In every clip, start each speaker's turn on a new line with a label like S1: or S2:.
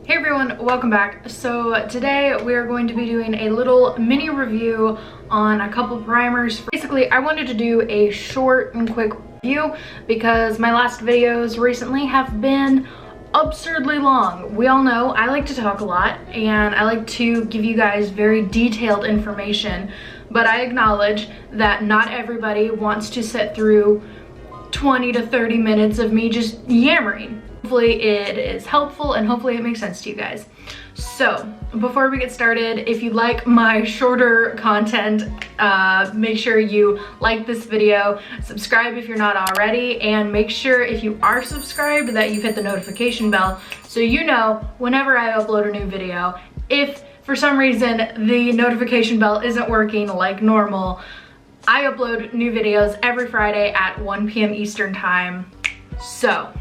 S1: Hey everyone, welcome back. So today we're going to be doing a little mini review on a couple primers. Basically, I wanted to do a short and quick review because my last videos recently have been absurdly long. We all know I like to talk a lot and I like to give you guys very detailed information, but I acknowledge that not everybody wants to sit through 20 to 30 minutes of me just yammering. Hopefully it is helpful and hopefully it makes sense to you guys. So before we get started, if you like my shorter content, make sure you like this video, subscribe if you're not already, and make sure if you are subscribed that you hit the notification bell so you know whenever I upload a new video. If for some reason the notification bell isn't working like normal, I upload new videos every Friday at 1 p.m. Eastern time. So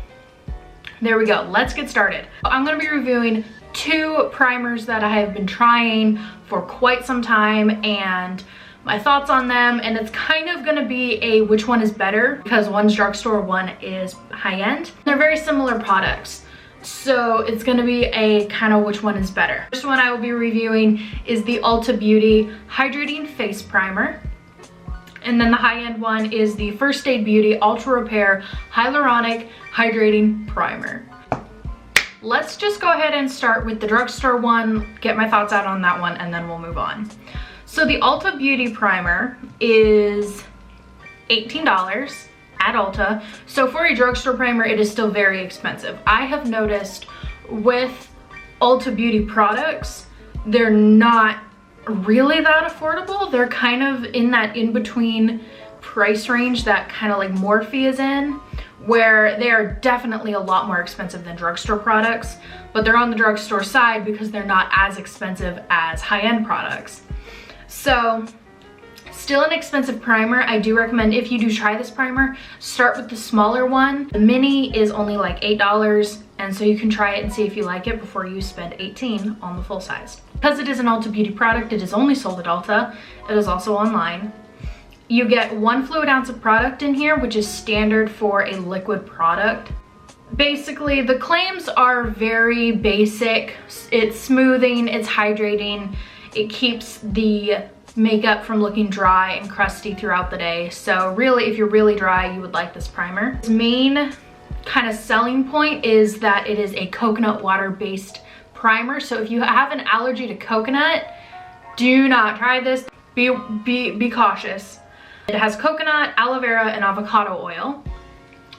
S1: there we go, let's get started. I'm gonna be reviewing two primers that I have been trying for quite some time and my thoughts on them, and it's kind of gonna be a which one is better because one's drugstore, one is high-end. They're very similar products, so it's gonna be a kind of which one is better. First one I will be reviewing is the Ulta Beauty Hydrating Face Primer. And then the high-end one is the First Aid Beauty Ultra Repair Hyaluronic Hydrating Primer. Let's just go ahead and start with the drugstore one, get my thoughts out on that one, and then we'll move on. So the Ulta Beauty Primer is $18 at Ulta. So for a drugstore primer, it is still very expensive. I have noticed with Ulta Beauty products, they're not really that affordable. They're kind of in that in-between price range that kind of like Morphe is in, where they are definitely a lot more expensive than drugstore products, but they're on the drugstore side because they're not as expensive as high-end products. So still an expensive primer. I do recommend, if you do try this primer, start with the smaller one. The mini is only like $8, and so you can try it and see if you like it before you spend $18 on the full size. Because it is an Ulta Beauty product, it is only sold at Ulta. It is also online. You get 1 fluid ounce of product in here, which is standard for a liquid product. Basically, the claims are very basic. It's smoothing, it's hydrating, it keeps the makeup from looking dry and crusty throughout the day. So really, if you're really dry, you would like this primer. Its main kind of selling point is that it is a coconut water based primer. So if you have an allergy to coconut, do not try this. Be cautious. It has coconut, aloe vera, and avocado oil.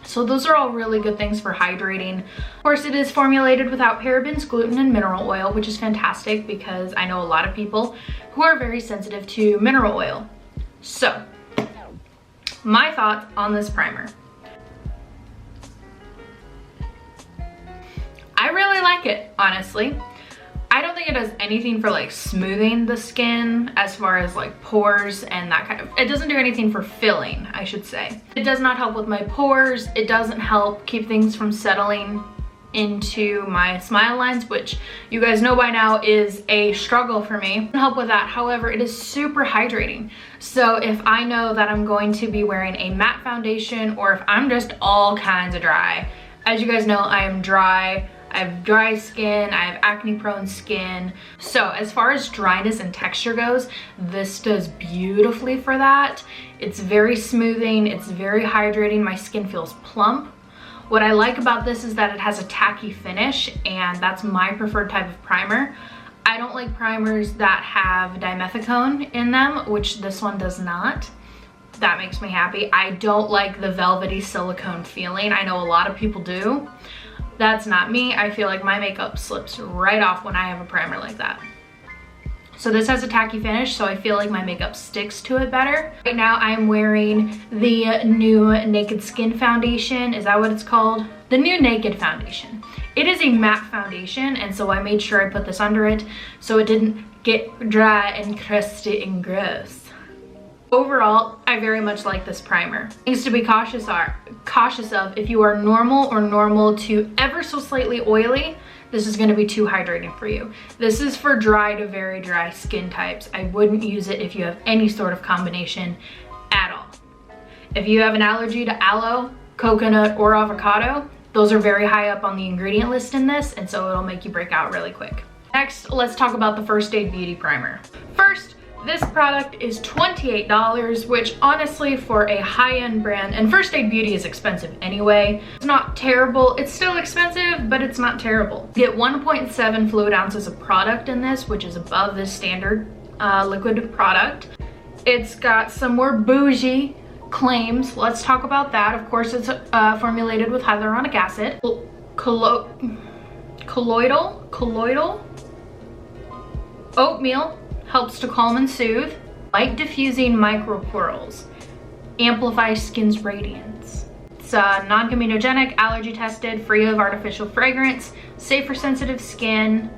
S1: So those are all really good things for hydrating. Of course, it is formulated without parabens, gluten, and mineral oil, which is fantastic because I know a lot of people who are very sensitive to mineral oil. So, my thoughts on this primer. I really like it, honestly. I don't think it does anything for like smoothing the skin as far as like pores and that kind of, it doesn't do anything for filling, I should say. It does not help with my pores. It doesn't help keep things from settling into my smile lines, which you guys know by now is a struggle for me. It doesn't help with that. However, it is super hydrating. So if I know that I'm going to be wearing a matte foundation, or if I'm just all kinds of dry, as you guys know, I am dry. I have dry skin, I have acne prone skin. So as far as dryness and texture goes, this does beautifully for that. It's very smoothing, it's very hydrating, my skin feels plump. What I like about this is that it has a tacky finish, and that's my preferred type of primer. I don't like primers that have dimethicone in them, which this one does not. That makes me happy. I don't like the velvety silicone feeling. I know a lot of people do. That's not me. I feel like my makeup slips right off when I have a primer like that. So this has a tacky finish, so I feel like my makeup sticks to it better. Right now I'm wearing the new Naked Skin foundation. Is that what it's called? The new Naked foundation. It is a matte foundation, and so I made sure I put this under it so it didn't get dry and crusty and gross. Overall, I very much like this primer. Things to be cautious of: if you are normal or normal to ever so slightly oily, this is gonna be too hydrating for you. This is for dry to very dry skin types. I wouldn't use it if you have any sort of combination at all. If you have an allergy to aloe, coconut, or avocado, those are very high up on the ingredient list in this, and so it'll make you break out really quick. Next, let's talk about the First Aid Beauty Primer. First, this product is $28, which honestly for a high-end brand, and First Aid Beauty is expensive anyway, it's not terrible. It's still expensive, but it's not terrible. You get 1.7 fluid ounces of product in this, which is above the standard liquid product. It's got some more bougie claims. Let's talk about that. Of course, it's formulated with hyaluronic acid. Colloidal oatmeal helps to calm and soothe. Light diffusing micropearls amplify skin's radiance. It's non-comedogenic, allergy tested, free of artificial fragrance, safe for sensitive skin.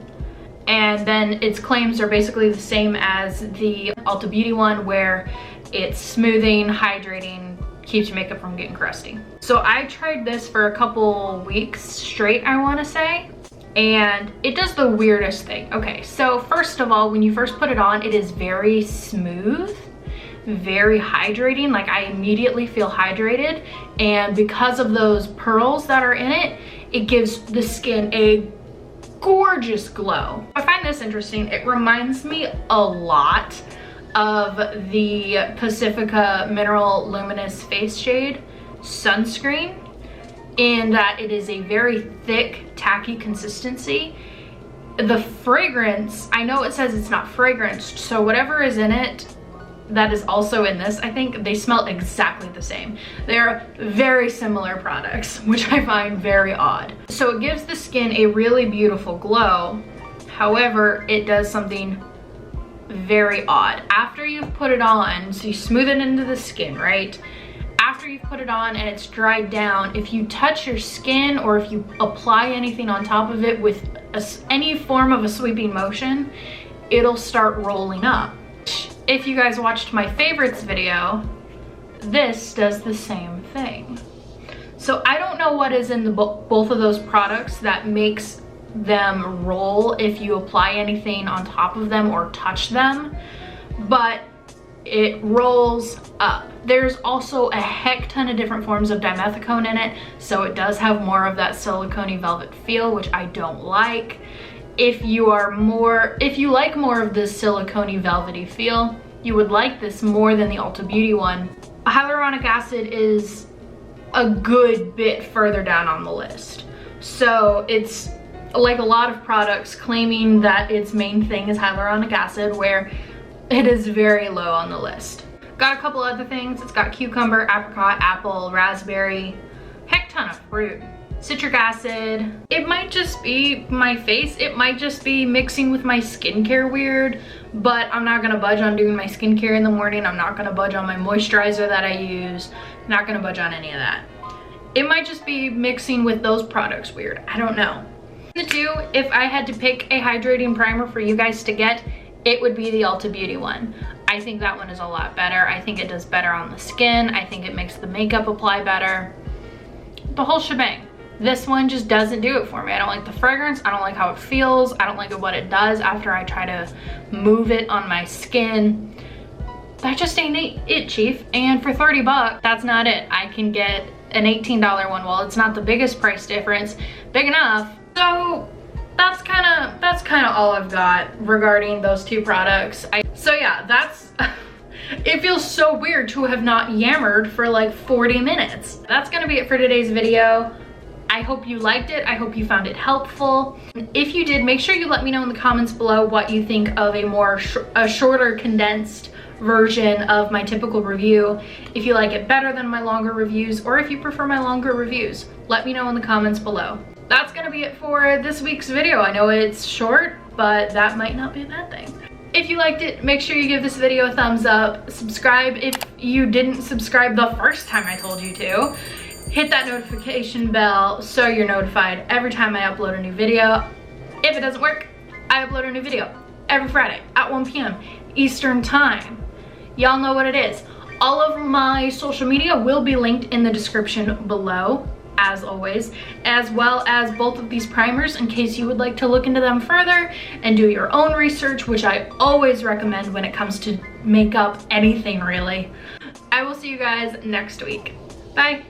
S1: And then its claims are basically the same as the Ulta Beauty one, where it's smoothing, hydrating, keeps your makeup from getting crusty. So I tried this for a couple weeks straight, I want to say, and it does the weirdest thing. Okay, so first of all, when you first put it on, it is very smooth, very hydrating. Like, I immediately feel hydrated, and because of those pearls that are in it, it gives the skin a gorgeous glow. I find this interesting. It reminds me a lot of the Pacifica Mineral Luminous Face Shade sunscreen, in that it is a very thick, tacky consistency. The fragrance, I know it says it's not fragranced, so whatever is in it that is also in this, I think they smell exactly the same. They're very similar products, which I find very odd. So it gives the skin a really beautiful glow. However, it does something very odd. After you've put it on, so you smooth it into the skin, right? After you've put it on and it's dried down, if you touch your skin or if you apply anything on top of it with any form of a sweeping motion, it'll start rolling up. If you guys watched my favorites video, this does the same thing. So I don't know what is in the both of those products that makes them roll if you apply anything on top of them or touch them, but it rolls up. There's also a heck ton of different forms of dimethicone in it, so it does have more of that silicone velvet feel, which I don't like. If you like more of this silicone velvety feel, you would like this more than the Ulta Beauty one. Hyaluronic acid is a good bit further down on the list. So it's like a lot of products claiming that its main thing is hyaluronic acid, where it is very low on the list. Got a couple other things. It's got cucumber, apricot, apple, raspberry, heck ton of fruit. Citric acid. It might just be my face. It might just be mixing with my skincare weird, but I'm not gonna budge on doing my skincare in the morning. I'm not gonna budge on my moisturizer that I use. Not gonna budge on any of that. It might just be mixing with those products weird. I don't know. The two, if I had to pick a hydrating primer for you guys to get, it would be the Ulta Beauty one. I think that one is a lot better. I think it does better on the skin. I think it makes the makeup apply better. The whole shebang. This one just doesn't do it for me. I don't like the fragrance. I don't like how it feels. I don't like what it does after I try to move it on my skin. That just ain't it, chief. And for 30 bucks, that's not it. I can get an $18 one. Well, it's not the biggest price difference, big enough. So that's kind of all I've got regarding those two products. So yeah, that's it feels so weird to have not yammered for like 40 minutes. That's gonna be it for today's video. I hope you liked it. I hope you found it helpful. If you did, make sure you let me know in the comments below what you think of a shorter, condensed version of my typical review. If you like it better than my longer reviews, or if you prefer my longer reviews, let me know in the comments below. That's gonna be it for this week's video. I know it's short, but that might not be a bad thing. If you liked it, make sure you give this video a thumbs up. Subscribe if you didn't subscribe the first time I told you to. Hit that notification bell so you're notified every time I upload a new video. If it doesn't work, I upload a new video every Friday at 1 p.m. Eastern time. Y'all know what it is. All of my social media will be linked in the description below, as always, as well as both of these primers in case you would like to look into them further and do your own research, which I always recommend when it comes to makeup, anything really. I will see you guys next week. Bye.